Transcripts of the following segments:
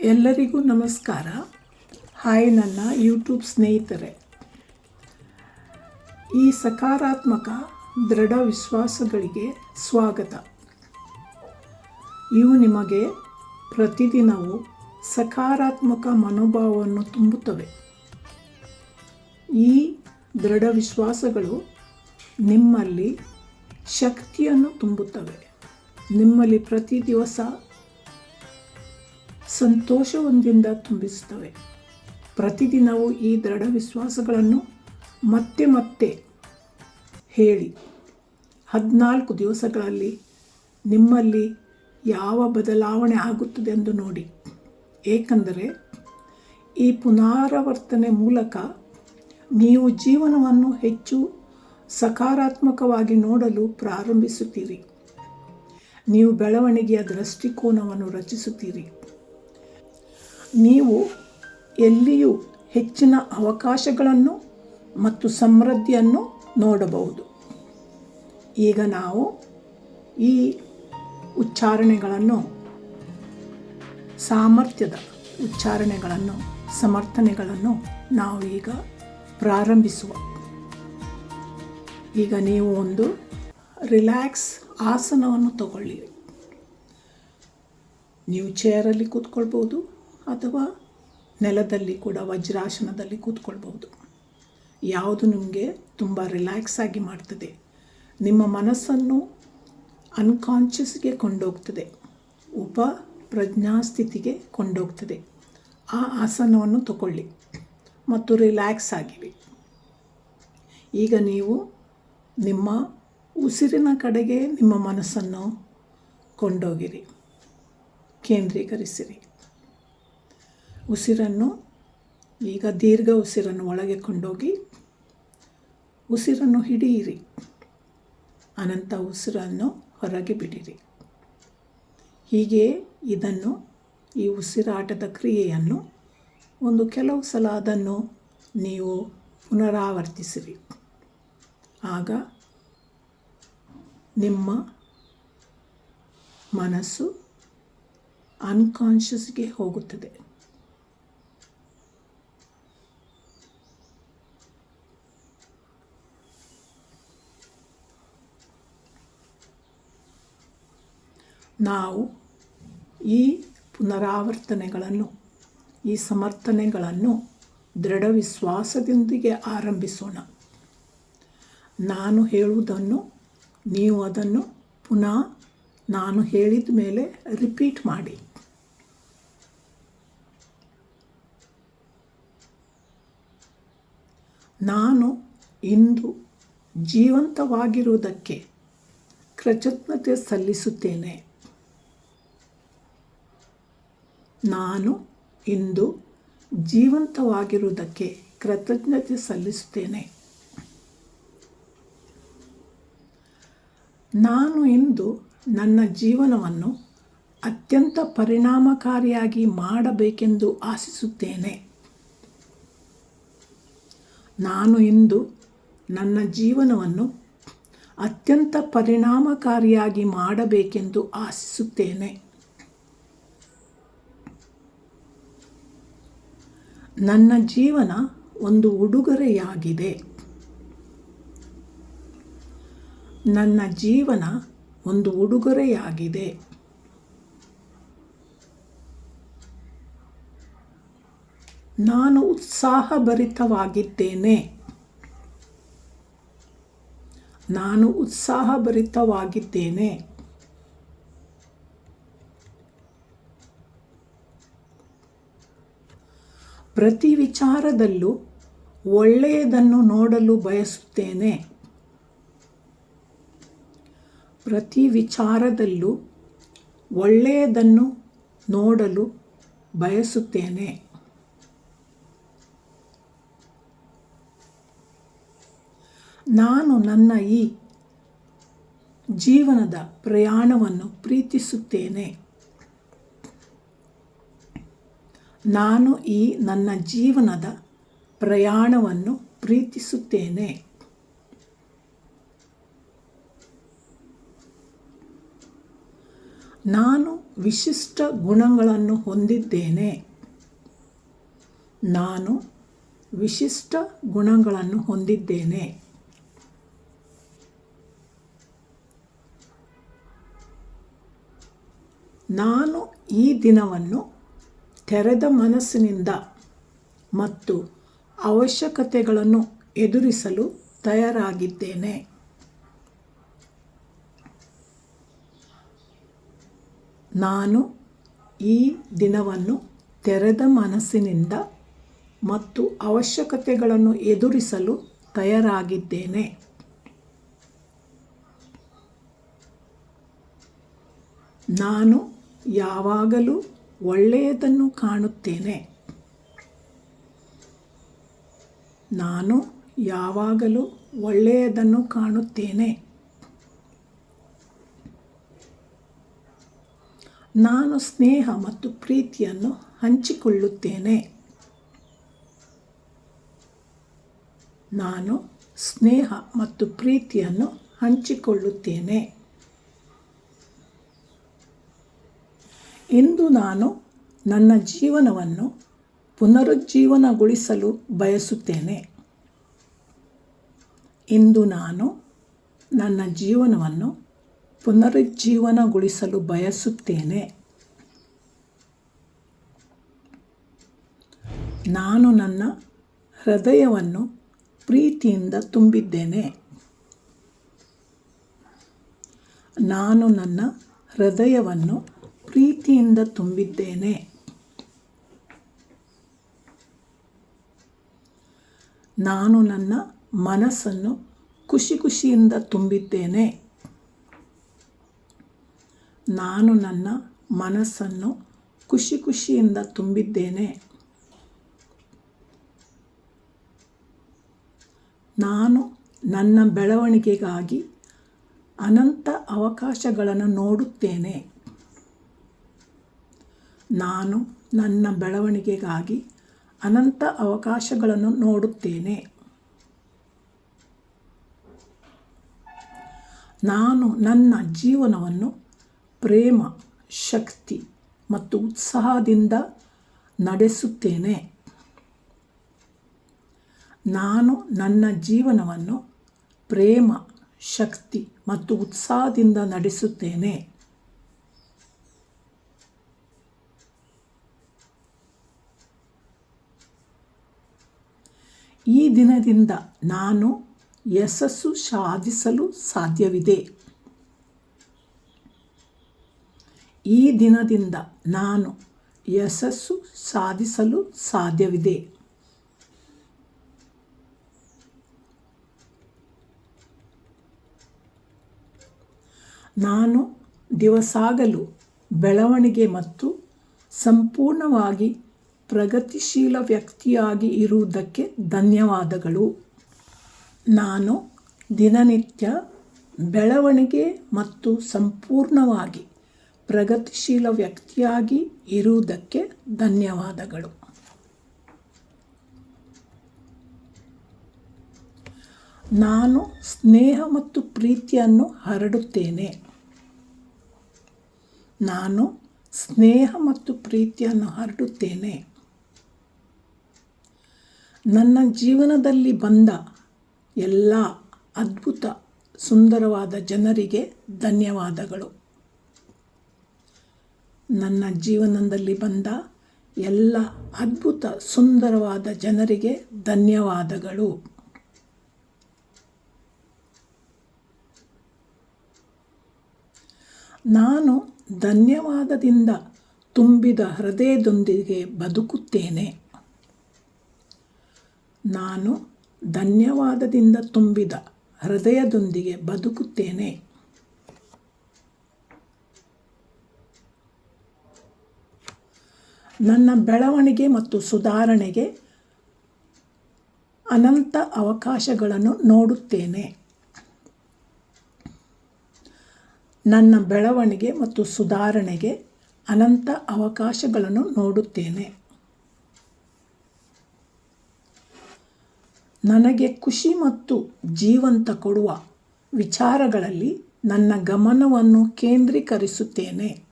ಎಲ್ಲರಿಗೂ ನಮಸ್ಕಾರ. ಹಾಯ್ ನನ್ನ ಯೂಟ್ಯೂಬ್ ಸ್ನೇಹಿತರೆ. ಈ ಸಕಾರಾತ್ಮಕ ದೃಢ ವಿಶ್ವಾಸಗಳಿಗೆ ಸ್ವಾಗತ. ಇವು ನಿಮಗೆ ಪ್ರತಿದಿನವೂ ಸಕಾರಾತ್ಮಕ ಮನೋಭಾವವನ್ನು ತುಂಬುತ್ತವೆ. ಈ ದೃಢ ವಿಶ್ವಾಸಗಳು ನಿಮ್ಮಲ್ಲಿ ಶಕ್ತಿಯನ್ನು ತುಂಬುತ್ತವೆ. ನಿಮ್ಮಲ್ಲಿ ಪ್ರತಿ ದಿವಸ ಸಂತೋಷವೊಂದಿಗೆ ತುಂಬಿಸುತ್ತವೆ. ಪ್ರತಿದಿನವೂ ಈ ದೃಢ ವಿಶ್ವಾಸಗಳನ್ನು ಮತ್ತೆ ಮತ್ತೆ ಹೇಳಿ. 14 ದಿವಸಗಳಲ್ಲಿ ನಿಮ್ಮಲ್ಲಿ ಯಾವ ಬದಲಾವಣೆ ಆಗುತ್ತದೆ ಎಂದು ನೋಡಿ. ಏಕೆಂದರೆ ಈ ಪುನರಾವರ್ತನೆ ಮೂಲಕ ನೀವು ಜೀವನವನ್ನು ಹೆಚ್ಚು ಸಕಾರಾತ್ಮಕವಾಗಿ ನೋಡಲು ಪ್ರಾರಂಭಿಸುತ್ತೀರಿ. ನೀವು ಬೆಳವಣಿಗೆಯ ದೃಷ್ಟಿಕೋನವನ್ನು ರಚಿಸುತ್ತೀರಿ. ನೀವು ಎಲ್ಲಿಯೂ ಹೆಚ್ಚಿನ ಅವಕಾಶಗಳನ್ನು ಮತ್ತು ಸಮೃದ್ಧಿಯನ್ನು ನೋಡಬಹುದು. ಈಗ ನಾವು ಈ ಉಚ್ಚಾರಣೆಗಳನ್ನು, ಸಾಮರ್ಥ್ಯದ ಉಚ್ಚಾರಣೆಗಳನ್ನು, ಸಮರ್ಥನೆಗಳನ್ನು ನಾವು ಈಗ ಪ್ರಾರಂಭಿಸುವ. ಈಗ ನೀವು ಒಂದು ರಿಲ್ಯಾಕ್ಸ್ ಆಸನವನ್ನು ತಗೊಳ್ಳಿ. ನೀವು ಚೇರಲ್ಲಿ ಕೂತ್ಕೊಳ್ಬೋದು ಅಥವಾ ನೆಲದಲ್ಲಿ ಕೂಡ ವಜ್ರಾಸನದಲ್ಲಿ ಕೂತ್ಕೊಳ್ಬೋದು. ಯಾವುದು ನಿಮಗೆ ತುಂಬ ರಿಲ್ಯಾಕ್ಸ್ ಆಗಿ ಮಾಡ್ತದೆ, ನಿಮ್ಮ ಮನಸ್ಸನ್ನು ಅನ್ಕಾನ್ಷಿಯಸ್ಗೆ ಕೊಂಡೋಗ್ತದೆ, ಉಪಪ್ರಜ್ಞಾಸ್ಥಿತಿಗೆ ಕೊಂಡೋಗ್ತದೆ. ಆ ಆಸನವನ್ನು ತಗೊಳ್ಳಿ ಮತ್ತು ರಿಲ್ಯಾಕ್ಸ್ ಆಗಿರಿ. ಈಗ ನೀವು ನಿಮ್ಮ ಉಸಿರಿನ ಕಡೆಗೆ ನಿಮ್ಮ ಮನಸ್ಸನ್ನು ಕೊಂಡೋಗಿರಿ, ಕೇಂದ್ರೀಕರಿಸಿರಿ. ಉಸಿರನ್ನು ಈಗ ದೀರ್ಘ ಉಸಿರನ್ನು ಒಳಗೆ ಕೊಂಡೋಗಿ ಉಸಿರನ್ನು ಹಿಡಿಯಿರಿ. ಅನಂತ ಉಸಿರನ್ನು ಹೊರಗೆ ಬಿಡಿರಿ. ಹೀಗೆ ಈ ಉಸಿರಾಟದ ಕ್ರಿಯೆಯನ್ನು ಕೆಲವು ಸಲ ಅದನ್ನು ನೀವು ಪುನರಾವರ್ತಿಸಿರಿ. ಆಗ ನಿಮ್ಮ ಮನಸ್ಸು ಅನ್ಕಾನ್ಷಿಯಸ್ಗೆ ಹೋಗುತ್ತದೆ. ನಾವು ಈ ಪುನರಾವರ್ತನೆಗಳನ್ನು, ಈ ಸಮರ್ಥನೆಗಳನ್ನು ದೃಢ ವಿಶ್ವಾಸದೊಂದಿಗೆ ಆರಂಭಿಸೋಣ. ನಾನು ಹೇಳುವುದನ್ನು ನೀವು ಅದನ್ನು ಪುನಃ ನಾನು ಹೇಳಿದ ಮೇಲೆ ರಿಪೀಟ್ ಮಾಡಿ. ನಾನು ಇಂದು ಜೀವಂತವಾಗಿರುವುದಕ್ಕೆ ಕೃತಜ್ಞತೆ ಸಲ್ಲಿಸುತ್ತೇನೆ. ನಾನು ಇಂದು ಜೀವಂತವಾಗಿರುವುದಕ್ಕೆ ಕೃತಜ್ಞತೆ ಸಲ್ಲಿಸುತ್ತೇನೆ. ನಾನು ಇಂದು ನನ್ನ ಜೀವನವನ್ನು ಅತ್ಯಂತ ಪರಿಣಾಮಕಾರಿಯಾಗಿ ಮಾಡಬೇಕೆಂದು ಆಶಿಸುತ್ತೇನೆ. ನಾನು ಇಂದು ನನ್ನ ಜೀವನವನ್ನು ಅತ್ಯಂತ ಪರಿಣಾಮಕಾರಿಯಾಗಿ ಮಾಡಬೇಕೆಂದು ಆಶಿಸುತ್ತೇನೆ. ನನ್ನ ಜೀವನ ಒಂದು ಉಡುಗೊರೆಯಾಗಿದೆ. ನನ್ನ ಜೀವನ ಒಂದು ಉಡುಗೊರೆಯಾಗಿದೆ. ನಾನು ಉತ್ಸಾಹಭರಿತವಾಗಿದ್ದೇನೆ. ನಾನು ಉತ್ಸಾಹಭರಿತವಾಗಿದ್ದೇನೆ. ಪ್ರತಿ ವಿಚಾರದಲ್ಲೂ ಒಳ್ಳೆಯದನ್ನು ನೋಡಲು ಬಯಸುತ್ತೇನೆ. ಪ್ರತಿ ವಿಚಾರದಲ್ಲೂ ಒಳ್ಳೆಯದನ್ನು ನೋಡಲು ಬಯಸುತ್ತೇನೆ. ನಾನು ನನ್ನ ಈ ಜೀವನದ ಪ್ರಯಾಣವನ್ನು ಪ್ರೀತಿಸುತ್ತೇನೆ. ನಾನು ಈ ನನ್ನ ಜೀವನದ ಪ್ರಯಾಣವನ್ನು ಪ್ರೀತಿಸುತ್ತೇನೆ. ನಾನು ವಿಶಿಷ್ಟ ಗುಣಗಳನ್ನು ಹೊಂದಿದ್ದೇನೆ. ನಾನು ವಿಶಿಷ್ಟ ಗುಣಗಳನ್ನು ಹೊಂದಿದ್ದೇನೆ. ನಾನು ಈ ದಿನವನ್ನು ತೆರೆದ ಮನಸ್ಸಿನಿಂದ ಮತ್ತು ಅವಶ್ಯಕತೆಗಳನ್ನು ಎದುರಿಸಲು ತಯಾರಾಗಿದ್ದೇನೆ. ನಾನು ಈ ದಿನವನ್ನು ತೆರೆದ ಮನಸ್ಸಿನಿಂದ ಮತ್ತು ಅವಶ್ಯಕತೆಗಳನ್ನು ಎದುರಿಸಲು ತಯಾರಾಗಿದ್ದೇನೆ. ನಾನು ಯಾವಾಗಲೂ ಒಳ್ಳೆಯದನ್ನು ಕಾಣುತ್ತೇನೆ. ನಾನು ಯಾವಾಗಲೂ ಒಳ್ಳೆಯದನ್ನು ಕಾಣುತ್ತೇನೆ. ನಾನು ಸ್ನೇಹ ಮತ್ತು ಪ್ರೀತಿಯನ್ನು ಹಂಚಿಕೊಳ್ಳುತ್ತೇನೆ. ನಾನು ಸ್ನೇಹ ಮತ್ತು ಪ್ರೀತಿಯನ್ನು ಹಂಚಿಕೊಳ್ಳುತ್ತೇನೆ. ಇಂದು ನಾನು ನನ್ನ ಜೀವನವನ್ನು ಪುನರುಜ್ಜೀವನಗೊಳಿಸಲು ಬಯಸುತ್ತೇನೆ. ಇಂದು ನಾನು ನನ್ನ ಜೀವನವನ್ನು ಪುನರುಜ್ಜೀವನಗೊಳಿಸಲು ಬಯಸುತ್ತೇನೆ. ನಾನು ನನ್ನ ಹೃದಯವನ್ನು ಪ್ರೀತಿಯಿಂದ ತುಂಬಿದ್ದೇನೆ. ನಾನು ನನ್ನ ಹೃದಯವನ್ನು ಪ್ರೀತಿಯಿಂದ ತುಂಬಿದ್ದೇನೆ. ನಾನು ನನ್ನ ಮನಸ್ಸನ್ನು ಖುಷಿಯಿಂದ ತುಂಬಿದ್ದೇನೆ. ನಾನು ನನ್ನ ಮನಸ್ಸನ್ನು ಖುಷಿಯಿಂದ ತುಂಬಿದ್ದೇನೆ. ನಾನು ನನ್ನ ಬೆಳವಣಿಗೆಗಾಗಿ ಅನಂತ ಅವಕಾಶಗಳನ್ನು ನೋಡುತ್ತೇನೆ. ನಾನು ನನ್ನ ಬೆಳವಣಿಗೆಗಾಗಿ ಅನಂತ ಅವಕಾಶಗಳನ್ನು ನೋಡುತ್ತೇನೆ. ನಾನು ನನ್ನ ಜೀವನವನ್ನು ಪ್ರೇಮ, ಶಕ್ತಿ ಮತ್ತು ಉತ್ಸಾಹದಿಂದ ನಡೆಸುತ್ತೇನೆ. ನಾನು ನನ್ನ ಜೀವನವನ್ನು ಪ್ರೇಮ, ಶಕ್ತಿ ಮತ್ತು ಉತ್ಸಾಹದಿಂದ ನಡೆಸುತ್ತೇನೆ. ಈ ದಿನದಿಂದ ನಾನು ಯಶಸ್ಸು ಸಾಧಿಸಲು ಸಾಧ್ಯವಿದೆ. ಈ ದಿನದಿಂದ ನಾನು ಯಶಸ್ಸು ಸಾಧಿಸಲು ಸಾಧ್ಯವಿದೆ. ನಾನು ದಿವಸಾಗಲೂ ಬೆಳವಣಿಗೆ ಮತ್ತು ಸಂಪೂರ್ಣವಾಗಿ ಪ್ರಗತಿಶೀಲ ವ್ಯಕ್ತಿಯಾಗಿ ಇರುವುದಕ್ಕೆ ಧನ್ಯವಾದಗಳು. ನಾನು ದಿನನಿತ್ಯ ಬೆಳವಣಿಗೆ ಮತ್ತು ಸಂಪೂರ್ಣವಾಗಿ ಪ್ರಗತಿಶೀಲ ವ್ಯಕ್ತಿಯಾಗಿ ಇರುವುದಕ್ಕೆ ಧನ್ಯವಾದಗಳು. ನಾನು ಸ್ನೇಹ ಮತ್ತು ಪ್ರೀತಿಯನ್ನು ಹರಡುತ್ತೇನೆ. ನಾನು ಸ್ನೇಹ ಮತ್ತು ಪ್ರೀತಿಯನ್ನು ಹರಡುತ್ತೇನೆ. ನನ್ನ ಜೀವನದಲ್ಲಿ ಬಂದ ಎಲ್ಲ ಅದ್ಭುತ ಸುಂದರವಾದ ಜನರಿಗೆ ಧನ್ಯವಾದಗಳು. ನನ್ನ ಜೀವನದಲ್ಲಿ ಬಂದ ಎಲ್ಲ ಅದ್ಭುತ ಸುಂದರವಾದ ಜನರಿಗೆ ಧನ್ಯವಾದಗಳು. ನಾನು ಧನ್ಯವಾದದಿಂದ ತುಂಬಿದ ಹೃದಯದೊಂದಿಗೆ ಬದುಕುತ್ತೇನೆ. ನಾನು ಧನ್ಯವಾದದಿಂದ ತುಂಬಿದ ಹೃದಯದೊಂದಿಗೆ ಬದುಕುತ್ತೇನೆ. ನನ್ನ ಬೆಳವಣಿಗೆ ಮತ್ತು ಸುಧಾರಣೆಗೆ ಅನಂತ ಅವಕಾಶಗಳನ್ನು ನೋಡುತ್ತೇನೆ. ನನ್ನ ಬೆಳವಣಿಗೆ ಮತ್ತು ಸುಧಾರಣೆಗೆ ಅನಂತ ಅವಕಾಶಗಳನ್ನು ನೋಡುತ್ತೇನೆ. ನನಗೆ ಖುಷಿ ಮತ್ತು ಜೀವಂತ ಕೊಡುವ ವಿಚಾರಗಳಲ್ಲಿ ನನ್ನ ಗಮನವನ್ನು ಕೇಂದ್ರೀಕರಿಸುತ್ತೇನೆ.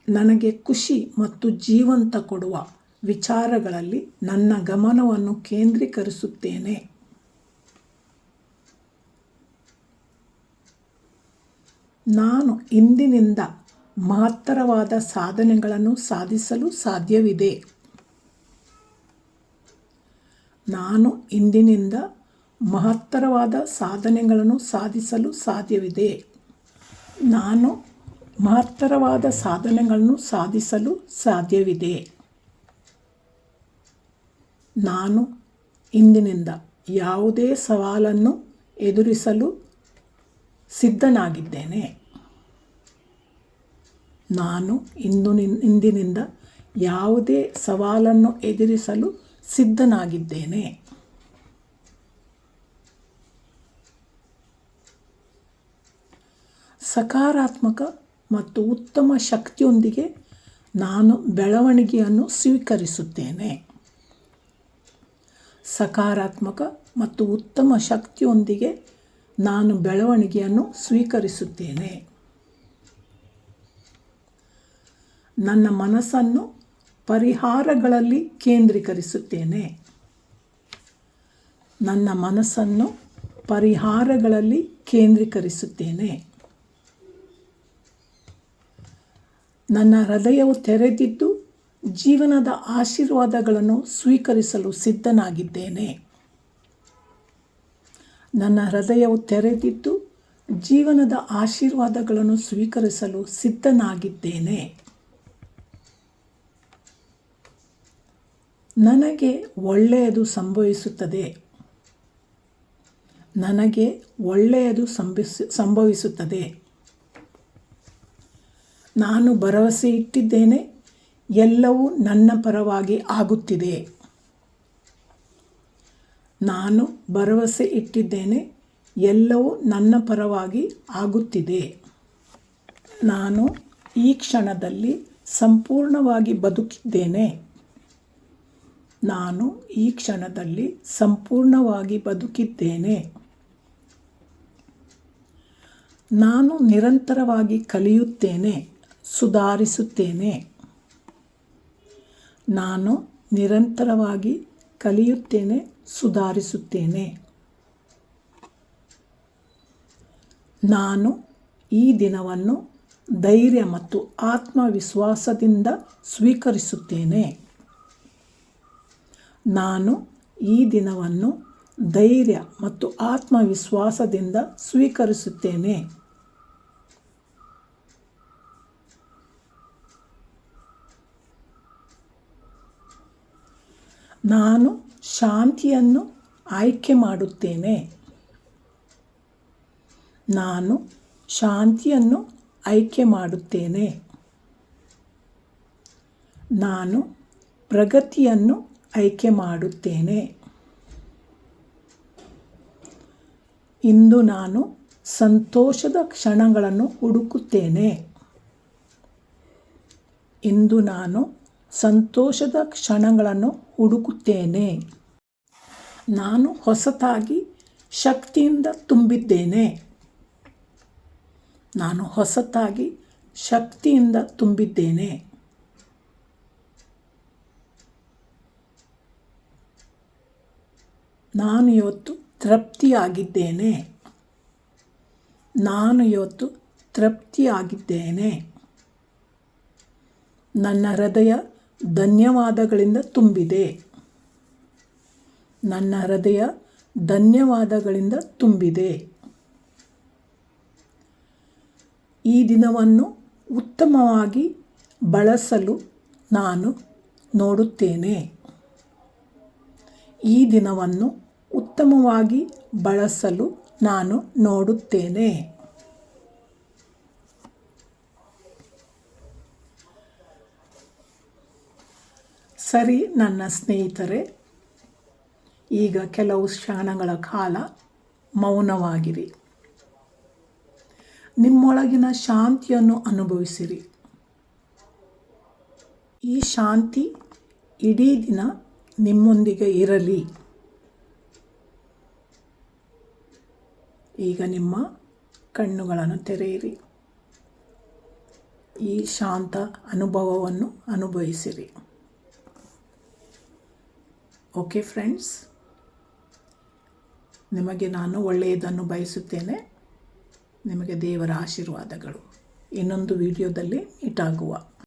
ನನಗೆ ಖುಷಿ ಮತ್ತು ಜೀವಂತ ಕೊಡುವ ವಿಚಾರಗಳಲ್ಲಿ ನನ್ನ ಗಮನವನ್ನು ಕೇಂದ್ರೀಕರಿಸುತ್ತೇನೆ. ನಾನು ಇಂದಿನಿಂದ ಮಹತ್ತರವಾದ ಸಾಧನೆಗಳನ್ನು ಸಾಧಿಸಲು ಸಾಧ್ಯವಿದೆ. ನಾನು ಇಂದಿನಿಂದ ಮಹತ್ತರವಾದ ಸಾಧನೆಗಳನ್ನು ಸಾಧಿಸಲು ಸಾಧ್ಯವಿದೆ. ನಾನು ಮಹತ್ತರವಾದ ಸಾಧನೆಗಳನ್ನು ಸಾಧಿಸಲು ಸಾಧ್ಯವಿದೆ. ನಾನು ಇಂದಿನಿಂದ ಯಾವುದೇ ಸವಾಲನ್ನು ಎದುರಿಸಲು ಸಿದ್ಧನಾಗಿದ್ದೇನೆ. ನಾನು ಇಂದಿನಿಂದ ಯಾವುದೇ ಸವಾಲನ್ನು ಎದುರಿಸಲು ಸಿದ್ಧನಾಗಿದ್ದೇನೆ. ಸಕಾರಾತ್ಮಕ ಮತ್ತು ಉತ್ತಮ ಶಕ್ತಿಯೊಂದಿಗೆ ನಾನು ಬೆಳವಣಿಗೆಯನ್ನು ಸ್ವೀಕರಿಸುತ್ತೇನೆ. ಸಕಾರಾತ್ಮಕ ಮತ್ತು ಉತ್ತಮ ಶಕ್ತಿಯೊಂದಿಗೆ ನಾನು ಬೆಳವಣಿಗೆಯನ್ನು ಸ್ವೀಕರಿಸುತ್ತೇನೆ. ನನ್ನ ಮನಸ್ಸನ್ನು ಪರಿಹಾರಗಳಲ್ಲಿ ಕೇಂದ್ರೀಕರಿಸುತ್ತೇನೆ. ನನ್ನ ಮನಸ್ಸನ್ನು ಪರಿಹಾರಗಳಲ್ಲಿ ಕೇಂದ್ರೀಕರಿಸುತ್ತೇನೆ. ನನ್ನ ಹೃದಯವು ತೆರೆದಿದ್ದು ಜೀವನದ ಆಶೀರ್ವಾದಗಳನ್ನು ಸ್ವೀಕರಿಸಲು ಸಿದ್ಧನಾಗಿದ್ದೇನೆ. ನನ್ನ ಹೃದಯವು ತೆರೆದಿದ್ದು ಜೀವನದ ಆಶೀರ್ವಾದಗಳನ್ನು ಸ್ವೀಕರಿಸಲು ಸಿದ್ಧನಾಗಿದ್ದೇನೆ. ನನಗೆ ಒಳ್ಳೆಯದು ಸಂಭವಿಸುತ್ತದೆ. ನನಗೆ ಒಳ್ಳೆಯದು ಸಂಭವಿಸುತ್ತದೆ. ನಾನು ಭರವಸೆ ಇಟ್ಟಿದ್ದೇನೆ, ಎಲ್ಲವೂ ನನ್ನ ಪರವಾಗಿ ಆಗುತ್ತಿದೆ. ನಾನು ಭರವಸೆ ಇಟ್ಟಿದ್ದೇನೆ, ಎಲ್ಲವೂ ನನ್ನ ಪರವಾಗಿ ಆಗುತ್ತಿದೆ. ನಾನು ಈ ಕ್ಷಣದಲ್ಲಿ ಸಂಪೂರ್ಣವಾಗಿ ಬದುಕಿದ್ದೇನೆ. ನಾನು ಈ ಕ್ಷಣದಲ್ಲಿ ಸಂಪೂರ್ಣವಾಗಿ ಬದುಕಿದ್ದೇನೆ. ನಾನು ನಿರಂತರವಾಗಿ ಕಲಿಯುತ್ತೇನೆ, ಸುಧಾರಿಸುತ್ತೇನೆ. ನಾನು ನಿರಂತರವಾಗಿ ಕಲಿಯುತ್ತೇನೆ, ಸುಧಾರಿಸುತ್ತೇನೆ. ನಾನು ಈ ದಿನವನ್ನು ಧೈರ್ಯ ಮತ್ತು ಆತ್ಮವಿಶ್ವಾಸದಿಂದ ಸ್ವೀಕರಿಸುತ್ತೇನೆ. ನಾನು ಈ ದಿನವನ್ನು ಧೈರ್ಯ ಮತ್ತು ಆತ್ಮವಿಶ್ವಾಸದಿಂದ ಸ್ವೀಕರಿಸುತ್ತೇನೆ. ನಾನು ಶಾಂತಿಯನ್ನು ಆಯ್ಕೆ ಮಾಡುತ್ತೇನೆ. ನಾನು ಶಾಂತಿಯನ್ನು ಆಯ್ಕೆ ಮಾಡುತ್ತೇನೆ. ನಾನು ಪ್ರಗತಿಯನ್ನು ಆಯ್ಕೆ ಮಾಡುತ್ತೇನೆ. ಇಂದು ನಾನು ಸಂತೋಷದ ಕ್ಷಣಗಳನ್ನು ಹುಡುಕುತ್ತೇನೆ. ಇಂದು ನಾನು ಸಂತೋಷದ ಕ್ಷಣಗಳನ್ನು ಹುಡುಕುತ್ತೇನೆ. ನಾನು ಹೊಸತಾಗಿ ಶಕ್ತಿಯಿಂದ ತುಂಬಿದ್ದೇನೆ. ನಾನು ಹೊಸತಾಗಿ ಶಕ್ತಿಯಿಂದ ತುಂಬಿದ್ದೇನೆ. ನಾನು ಇವತ್ತು ತೃಪ್ತಿಯಾಗಿದ್ದೇನೆ. ನಾನು ಇವತ್ತು ತೃಪ್ತಿಯಾಗಿದ್ದೇನೆ. ನನ್ನ ಹೃದಯ ಧನ್ಯವಾದಗಳಿಂದ ತುಂಬಿದೆ. ನನ್ನ ಹೃದಯ ಧನ್ಯವಾದಗಳಿಂದ ತುಂಬಿದೆ. ಈ ದಿನವನ್ನು ಉತ್ತಮವಾಗಿ ಬಳಸಲು ನಾನು ನೋಡುತ್ತೇನೆ. ಈ ದಿನವನ್ನು ಉತ್ತಮವಾಗಿ ಬಳಸಲು ನಾನು ನೋಡುತ್ತೇನೆ. ಸರಿ ನನ್ನ ಸ್ನೇಹಿತರೆ, ಈಗ ಕೆಲವು ಕ್ಷಣಗಳ ಕಾಲ ಮೌನವಾಗಿರಿ. ನಿಮ್ಮೊಳಗಿನ ಶಾಂತಿಯನ್ನು ಅನುಭವಿಸಿರಿ. ಈ ಶಾಂತಿ ಇಡೀ ದಿನ ನಿಮ್ಮೊಂದಿಗೆ ಇರಲಿ. ಈಗ ನಿಮ್ಮ ಕಣ್ಣುಗಳನ್ನು ತೆರೆಯಿರಿ. ಈ ಶಾಂತ ಅನುಭವವನ್ನು ಅನುಭವಿಸಿರಿ. ಓಕೆ ಫ್ರೆಂಡ್ಸ್, ನಿಮಗೆ ನಾನು ಒಳ್ಳೆಯದನ್ನು ಬಯಸುತ್ತೇನೆ. ನಿಮಗೆ ದೇವರ ಆಶೀರ್ವಾದಗಳು. ಇನ್ನೊಂದು ವಿಡಿಯೋದಲ್ಲಿ ಮೀಟ್ ಆಗುವ.